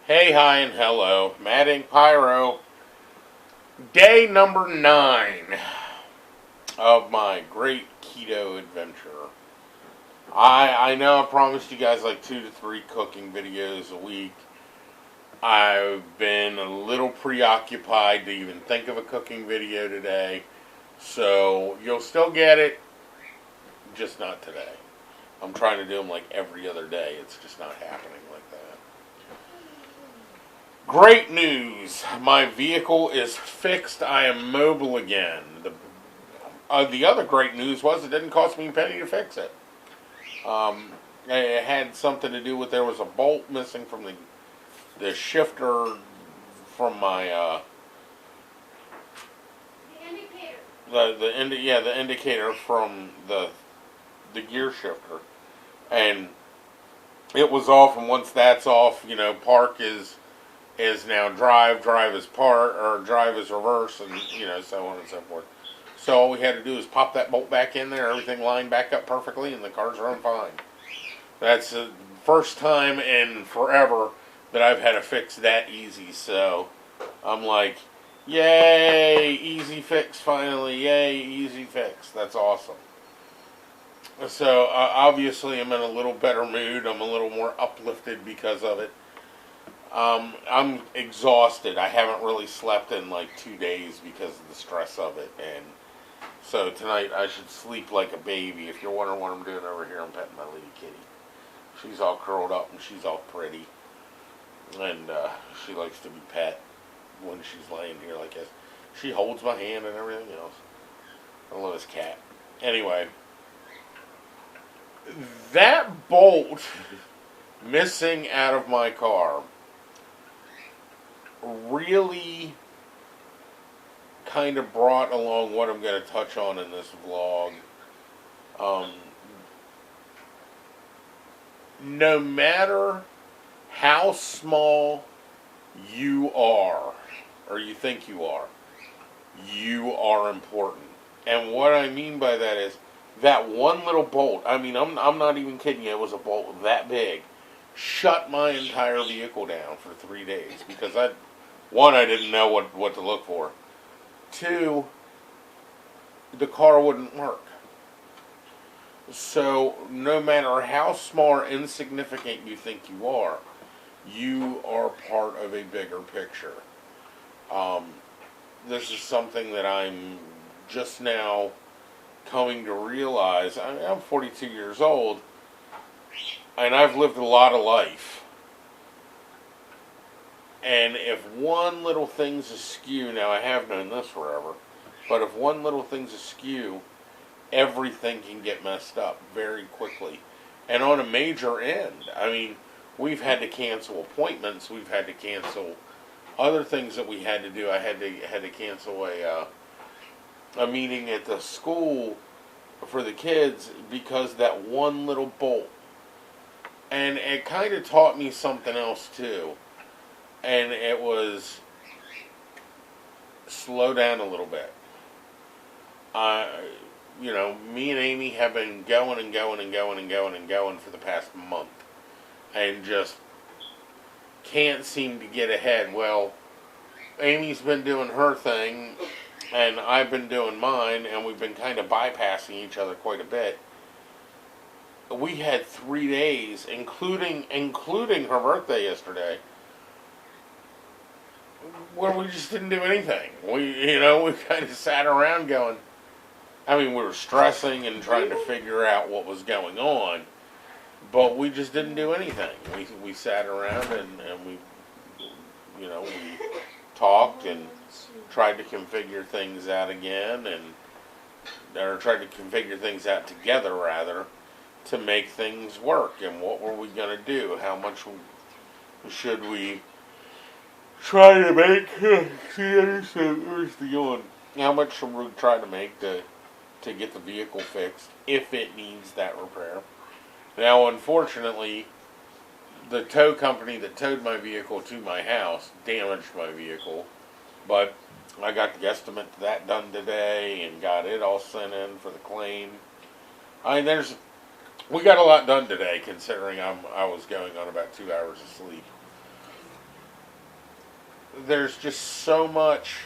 Hey, hi, and hello. Matt Ink Pyro. Day number 9 of my great keto adventure. I know I promised you guys like 2 to 3 cooking videos a week. I've been a little preoccupied to even think of a cooking video today. So you'll still get it, just not today. I'm trying to do them like every other day. It's just not happening like that. Great news! My vehicle is fixed. I am mobile again. The other great news was it didn't cost me a penny to fix it. It had something to do with there was a bolt missing from the shifter from my The indicator. the indicator from the gear shifter, and it was off. And once that's off, park is now drive, drive is part, or drive is reverse, and so on and so forth. So all we had to do is pop that bolt back in there, everything lined back up perfectly, and the cars run fine. That's the first time in forever that I've had a fix that easy. So I'm like, yay, easy fix finally, yay, easy fix. That's awesome. So obviously I'm in a little better mood. I'm a little more uplifted because of it. I'm exhausted. I haven't really slept in like 2 days because of the stress of it, and so tonight I should sleep like a baby. If you're wondering what I'm doing over here, I'm petting my lady kitty. She's all curled up and she's all pretty, and she likes to be pet when she's laying here like this. She holds my hand and everything else. I love this cat. Anyway, that bolt missing out of my car really kind of brought along what I'm going to touch on in this vlog. Um, no matter how small you are, or you think you are important. And what I mean by that is that one little bolt, I'm not even kidding you, it was a bolt that big, shut my entire vehicle down for 3 days because I didn't know what to look for. 2, the car wouldn't work. So no matter how small or insignificant you think you are part of a bigger picture. This is something that I'm just now coming to realize. I'm 42 years old, and I've lived a lot of life. And if one little thing's askew, now I have known this forever, but if one little thing's askew, everything can get messed up very quickly. And on a major end, we've had to cancel appointments, we've had to cancel other things that we had to do. I had to cancel a meeting at the school for the kids because that one little bolt. And it kind of taught me something else too. And it was slow down a little bit. Me and Amy have been going and going and going and going and going for the past month. And just can't seem to get ahead. Well, Amy's been doing her thing, and I've been doing mine, and we've been kind of bypassing each other quite a bit. We had 3 days, including her birthday yesterday, where we just didn't do anything. We kind of sat around going, we were stressing and trying to figure out what was going on, but we just didn't do anything. We sat around and we talked and tried to configure things out again, or tried to configure things out together rather, to make things work. And what were we going to do? How much should we try to make? Where's the yawn? How much should we try to make to get the vehicle fixed if it needs that repair? Now, unfortunately, the tow company that towed my vehicle to my house damaged my vehicle, but I got the estimate to that done today and got it all sent in for the claim. We got a lot done today, considering I was going on about 2 hours of sleep. there's just so much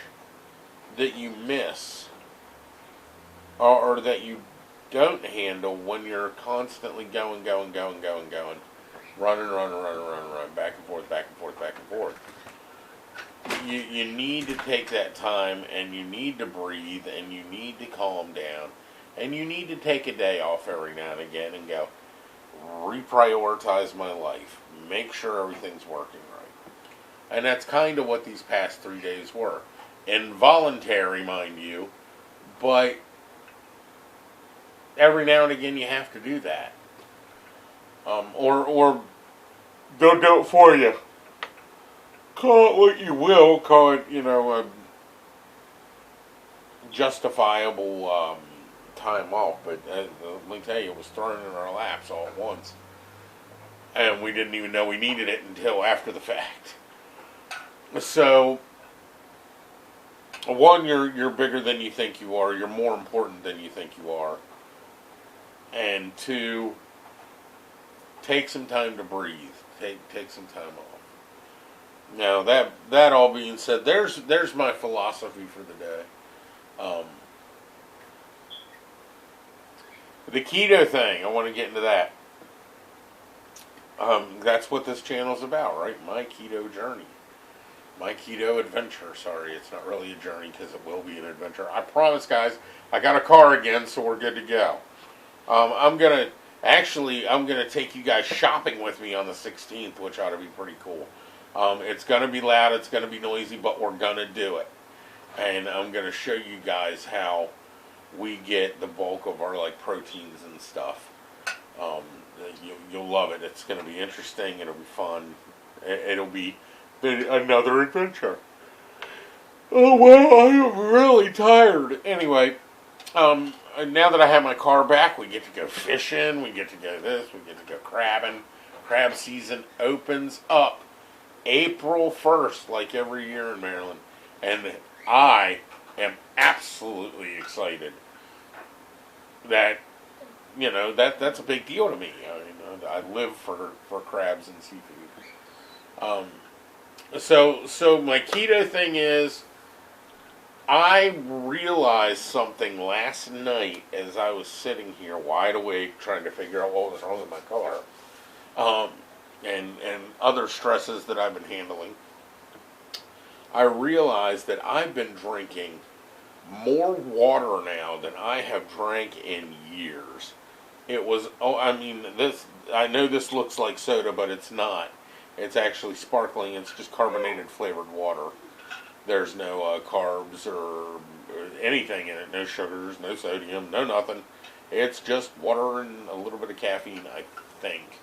that you miss, or that you don't handle when you're constantly going, running, back and forth, back and forth, back and forth. You need to take that time, and you need to breathe, and you need to calm down, and you need to take a day off every now and again and go reprioritize my life, make sure everything's working right. And that's kind of what these past 3 days were. Involuntary, mind you, but every now and again you have to do that. Or they'll do it for you. Call it what you will. Call it, a justifiable time off. But let me tell you, it was thrown in our laps all at once. And we didn't even know we needed it until after the fact. So, one, you're bigger than you think you are. You're more important than you think you are. And two, take some time to breathe. Take some time off. Now that all being said, there's my philosophy for the day. The keto thing, I want to get into that. That's what this channel's about, right? My keto journey. My keto adventure. Sorry, it's not really a journey because it will be an adventure. I promise, guys, I got a car again, so we're good to go. I'm gonna take you guys shopping with me on the 16th, which ought to be pretty cool. It's gonna be loud, it's gonna be noisy, but we're gonna do it. And I'm gonna show you guys how we get the bulk of our proteins and stuff. You'll love it. It's gonna be interesting. It'll be fun. It'll be another adventure. Oh well, I am really tired. Anyway. Now that I have my car back, we get to go fishing, we get to go this, we get to go crabbing. Crab season opens up April 1st, like every year in Maryland. And I am absolutely excited that, that's a big deal to me. I live for crabs and seafood. So my keto thing is, I realized something last night as I was sitting here wide awake trying to figure out what was wrong with my car, and other stresses that I've been handling. I realized that I've been drinking more water now than I have drank in years. I know this looks like soda, but it's not. It's actually sparkling. It's just carbonated flavored water. There's no carbs or anything in it. No sugars, no sodium, no nothing. It's just water and a little bit of caffeine, I think.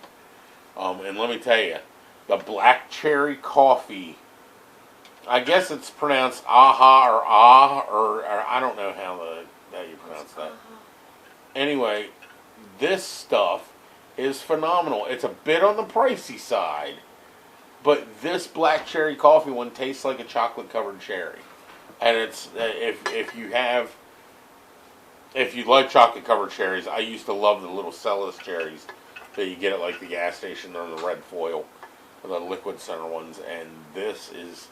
And let me tell you, the black cherry coffee, I guess it's pronounced aha or or I don't know how you pronounce that. Anyway, this stuff is phenomenal. It's a bit on the pricey side. But this black cherry coffee one tastes like a chocolate covered cherry, and it's if you like chocolate covered cherries, I used to love the little Celis cherries that you get at the gas station. They're in the red foil, the liquid center ones, and this is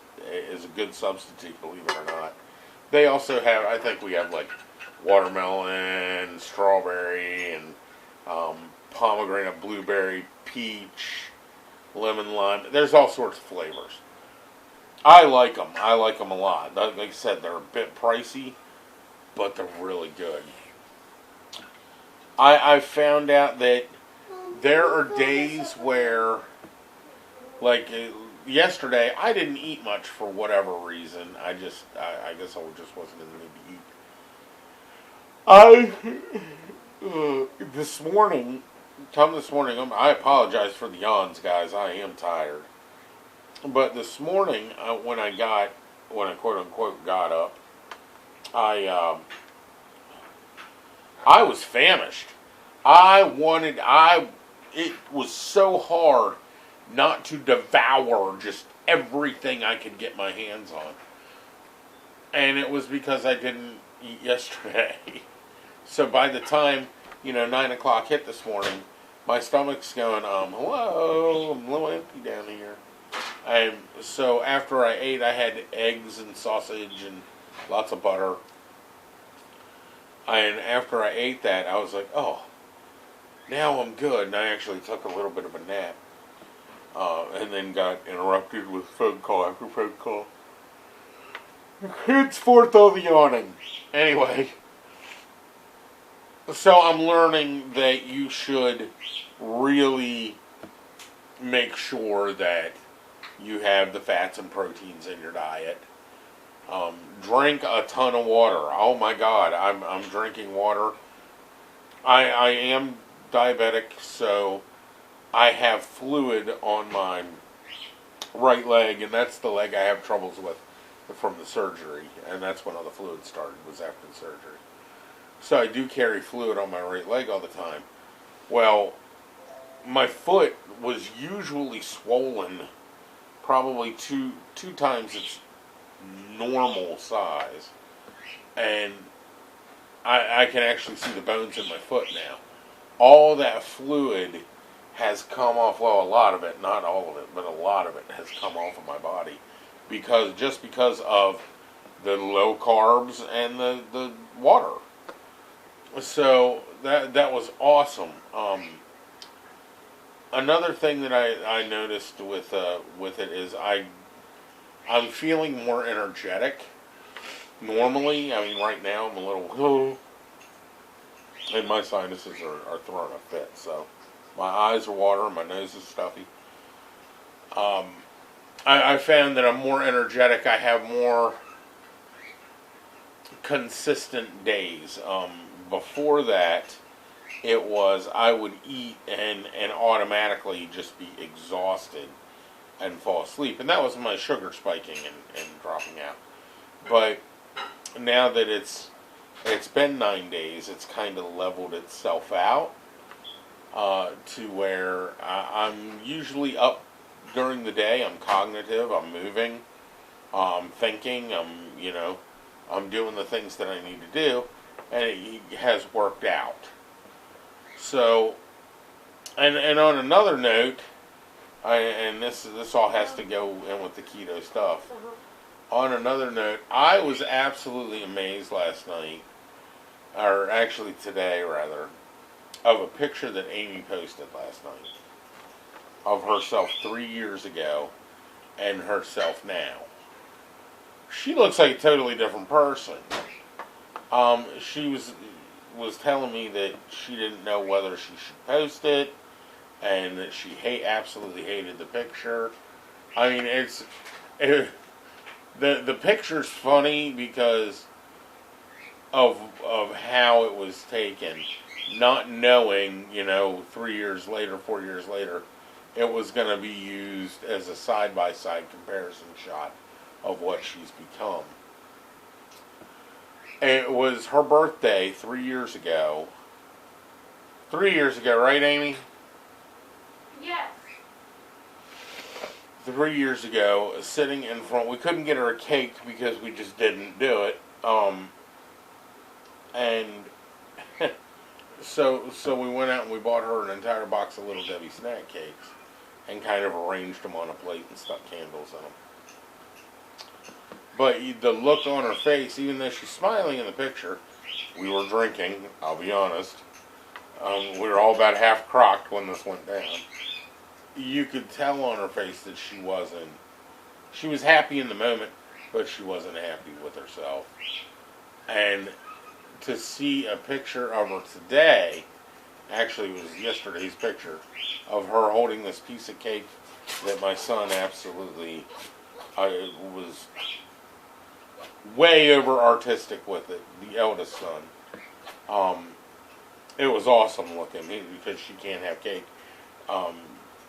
a good substitute, believe it or not. They also have, I think we have watermelon, strawberry, and pomegranate, blueberry, peach. Lemon, lime. There's all sorts of flavors. I like them. I like them a lot. Like I said, they're a bit pricey, but they're really good. I found out that there are days where, yesterday, I didn't eat much for whatever reason. I guess I just wasn't in the mood to eat. This morning, I apologize for the yawns, guys. I am tired. But this morning, when I quote unquote got up, I was famished. It was so hard not to devour just everything I could get my hands on. And it was because I didn't eat yesterday. So by the time, 9 o'clock hit this morning, my stomach's going, hello, I'm a little empty down here. And so after I ate, I had eggs and sausage and lots of butter. And after I ate that, I was like, oh, now I'm good. And I actually took a little bit of a nap. And then got interrupted with phone call after phone call. Henceforth all the yawning. Anyway, so I'm learning that you should really make sure that you have the fats and proteins in your diet. Drink a ton of water. Oh my God, I'm drinking water. I am diabetic, so I have fluid on my right leg, and that's the leg I have troubles with from the surgery, and that's when all the fluid started, was after the surgery. So I do carry fluid on my right leg all the time. Well, my foot was usually swollen probably two times its normal size, and I can actually see the bones in my foot now. All that fluid has come off, well, a lot of it, not all of it, but a lot of it has come off of my body because of the low carbs and the water. So that was awesome. Another thing that I noticed with it is I'm feeling more energetic. Normally, I mean, right now I'm a little, and my sinuses are throwing a fit. So my eyes are watering, my nose is stuffy. I found that I'm more energetic. I have more consistent days. Before that, it was I would eat and automatically just be exhausted and fall asleep. And that was my sugar spiking and dropping out. But now that it's been 9 days, it's kind of leveled itself out to where I'm usually up during the day. I'm cognitive, I'm moving, I'm thinking, I'm doing the things that I need to do, and it has worked out. So, and on another note, and this all has to go in with the keto stuff. On another note, I was absolutely amazed last night, or actually today rather, of a picture that Amy posted last night of herself 3 years ago and herself now. She looks like a totally different person. She was telling me that she didn't know whether she should post it, and that she absolutely hated the picture. I mean, the picture's funny because of how it was taken, not knowing, 3 years later, 4 years later, it was going to be used as a side-by-side comparison shot of what she's become. It was her birthday 3 years ago. 3 years ago, right, Amy? Yes. 3 years ago, sitting in front, we couldn't get her a cake because we just didn't do it. And so we went out and we bought her an entire box of Little Debbie snack cakes and kind of arranged them on a plate and stuck candles in them. But the look on her face, even though she's smiling in the picture, we were drinking, I'll be honest. We were all about half crocked when this went down. You could tell on her face that she was happy in the moment, but she wasn't happy with herself. And to see a picture of her today, actually it was yesterday's picture, of her holding this piece of cake that my son absolutely was way over artistic with it, the eldest son. It was awesome looking because she can't have cake.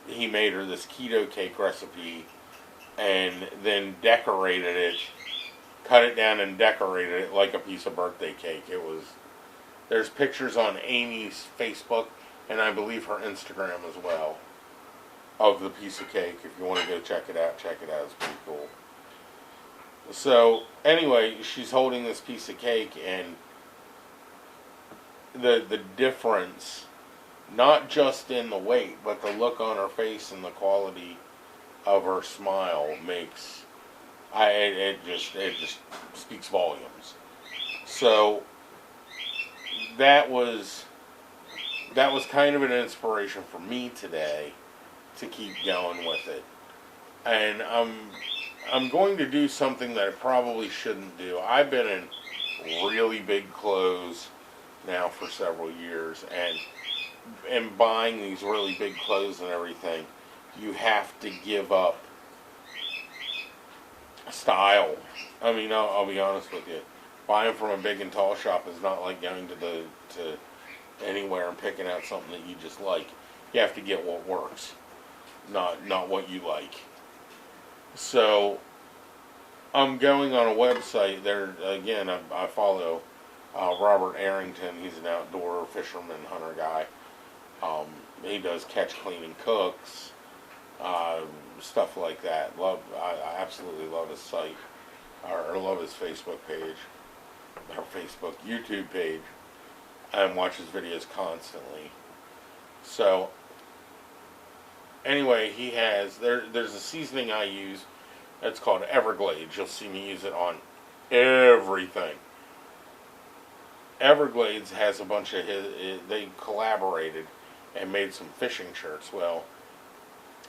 He made her this keto cake recipe and then decorated it, cut it down and decorated it like a piece of birthday cake. There's pictures on Amy's Facebook and I believe her Instagram as well of the piece of cake. If you want to go check it out, it's pretty cool. So anyway, she's holding this piece of cake, and the difference, not just in the weight, but the look on her face and the quality of her smile makes it just speaks volumes. So that was kind of an inspiration for me today to keep going with it. And I'm going to do something that I probably shouldn't do. I've been in really big clothes now for several years, and buying these really big clothes and everything, you have to give up style. I mean, I'll be honest with you. Buying from a big and tall shop is not like going to anywhere and picking out something that you just like. You have to get what works, not what you like. So I'm going on a website there again. I follow Robert Arrington. He's an outdoor fisherman hunter guy. He does catch, clean, and cooks, stuff like that. I absolutely love his site, or love his Facebook page, or YouTube page, and watch his videos constantly. So anyway, he has there's a seasoning I use. It's called Everglades. You'll see me use it on everything. Everglades has a bunch of they collaborated and made some fishing shirts. Well,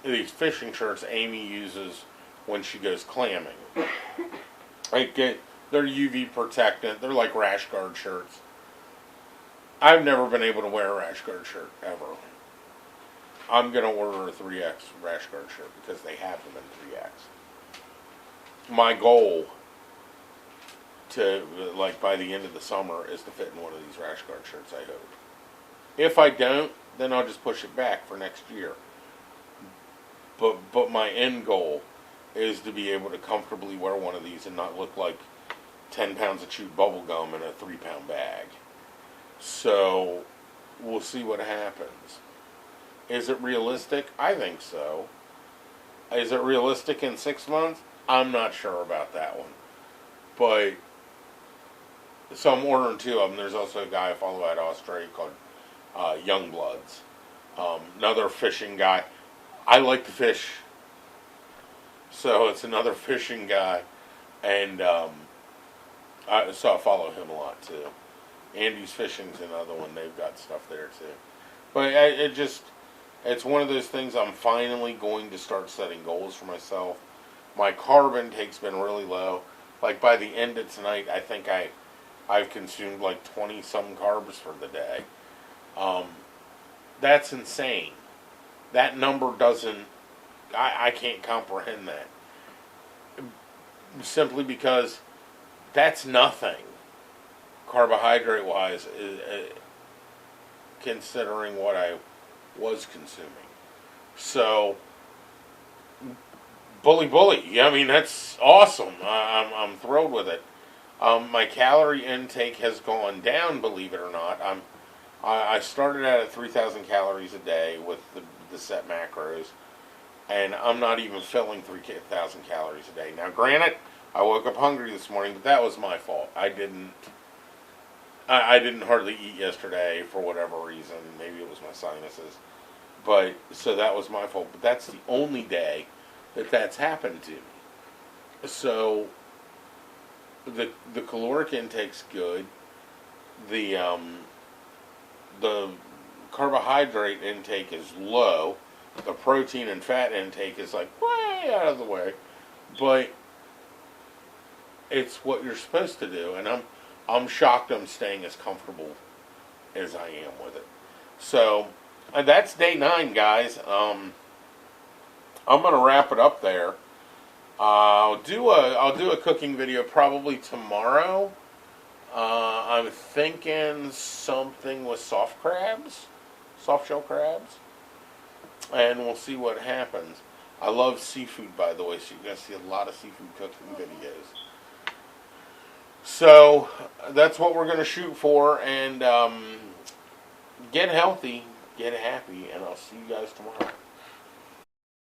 these fishing shirts Amy uses when she goes clamming. They're UV protectant. They're like rash guard shirts. I've never been able to wear a rash guard shirt ever. I'm going to order a 3X rash guard shirt because they have them in 3X. My goal to, like, by the end of the summer is to fit in one of these rash guard shirts, I hope. If I don't, then I'll just push it back for next year. But my end goal is to be able to comfortably wear one of these and not look like 10 pounds of chewed bubble gum in a 3-pound bag. So we'll see what happens. Is it realistic? I think so. Is it realistic in 6 months? I'm not sure about that one. But, so I'm ordering 2 of them. There's also a guy I follow out of Australia called Youngbloods. Another fishing guy. I like to fish. So it's another fishing guy. And so I follow him a lot too. Andy's Fishing's another one. They've got stuff there too. But it's one of those things I'm finally going to start setting goals for myself. My carb intake's been really low. Like by the end of tonight, I think I've consumed like 20-some carbs for the day. That's insane. That number doesn't, I can't comprehend that. Simply because that's nothing, carbohydrate-wise, considering what I was consuming. So, bully. I mean, that's awesome. I'm thrilled with it. My calorie intake has gone down, believe it or not. I started out at 3,000 calories a day with the set macros, and I'm not even filling 3,000 calories a day. Now, granted, I woke up hungry this morning, but that was my fault. I didn't hardly eat yesterday for whatever reason. Maybe it was my sinuses. But, so that was my fault. But that's the only day that's happened to me. So, the caloric intake's good. The carbohydrate intake is low. The protein and fat intake is like way out of the way. But it's what you're supposed to do, and I'm shocked I'm staying as comfortable as I am with it. So that's day 9, guys. I'm gonna wrap it up there. I'll do a cooking video probably tomorrow. I'm thinking something with soft shell crabs, and we'll see what happens. I love seafood, by the way, so you're gonna see a lot of seafood cooking videos. So that's what we're gonna shoot for, and get healthy, get happy, and I'll see you guys tomorrow.